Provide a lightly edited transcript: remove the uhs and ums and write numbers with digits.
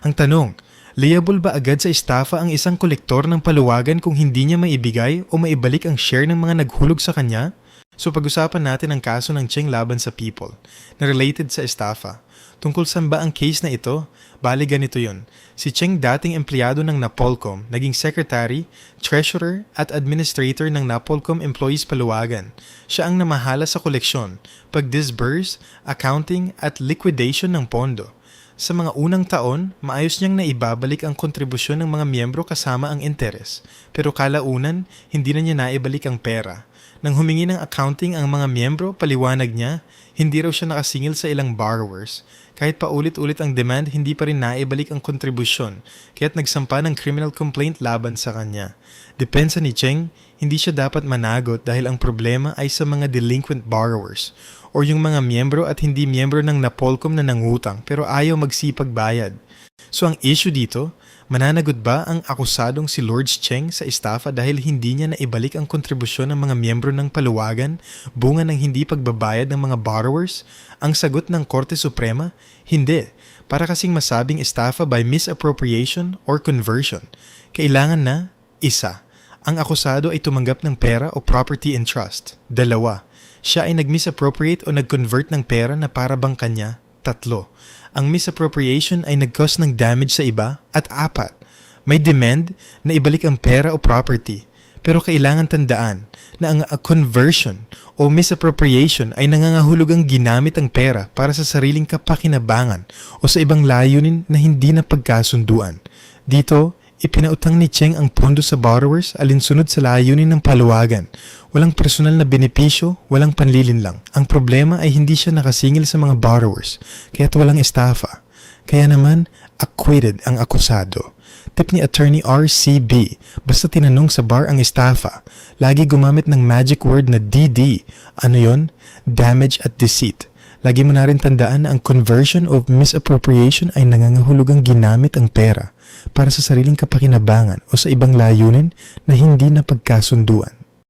Ang tanong, liable ba agad sa estafa ang isang kolektor ng paluwagan kung hindi niya maibigay o maibalik ang share ng mga naghulog sa kanya? So pag-usapan natin ang kaso ng Cheng laban sa People na related sa estafa. Tungkol saan ba ang case na ito? Bali ganito yun. Si Cheng dating empleyado ng Napolcom, naging secretary, treasurer at administrator ng Napolcom Employees Paluwagan. Siya ang namahala sa koleksyon, pag-disburse, accounting at liquidation ng pondo. Sa mga unang taon, maayos niyang naibabalik ang kontribusyon ng mga miyembro kasama ang interes. Pero kalaunan, hindi na niya naibalik ang pera. Nang humingi ng accounting ang mga miyembro, paliwanag niya, hindi raw siya nakasingil sa ilang borrowers. Kahit paulit-ulit ang demand, hindi pa rin naibalik ang kontribusyon, kaya't nagsampa ng criminal complaint laban sa kanya. Depensa ni Cheng, hindi siya dapat managot dahil ang problema ay sa mga delinquent borrowers o yung mga miyembro at hindi miyembro ng Napolcom na nangutang pero ayaw magsipag bayad. So ang issue dito, mananagot ba ang akusadong si Lord Cheng sa estafa dahil hindi niya naibalik ang kontribusyon ng mga miyembro ng paluwagan, bunga ng hindi pagbabayad ng mga borrowers? Ang sagot ng Korte Suprema, hindi. Para kasing masabing estafa by misappropriation or conversion, kailangan na, isa, ang akusado ay tumanggap ng pera o property in trust. Dalawa, siya ay nag-misappropriate o nag-convert ng pera na para bang kanya. Tatlo, ang misappropriation ay nag-cause ng damage sa iba. At apat, may demand na ibalik ang pera o property. Pero kailangan tandaan na ang conversion o misappropriation ay nangangahulog ang ginamit ang pera para sa sariling kapakinabangan o sa ibang layunin na hindi na pagkasunduan. Dito, ipinautang ni Cheng ang pondo sa borrowers alinsunod sa layunin ng paluwagan. Walang personal na benepisyo, walang panlilinlang. Ang problema ay hindi siya nakasingil sa mga borrowers, kaya't walang estafa. Kaya naman, acquitted ang akusado. Tip ni Attorney RCB, basta tinanong sa bar ang estafa, lagi gumamit ng magic word na DD. Ano yon? Damage at deceit. Lagi mo na rin tandaan na ang conversion of misappropriation ay nangangahulugang ginamit ang pera para sa sariling kapakinabangan o sa ibang layunin na hindi na pagkasunduan.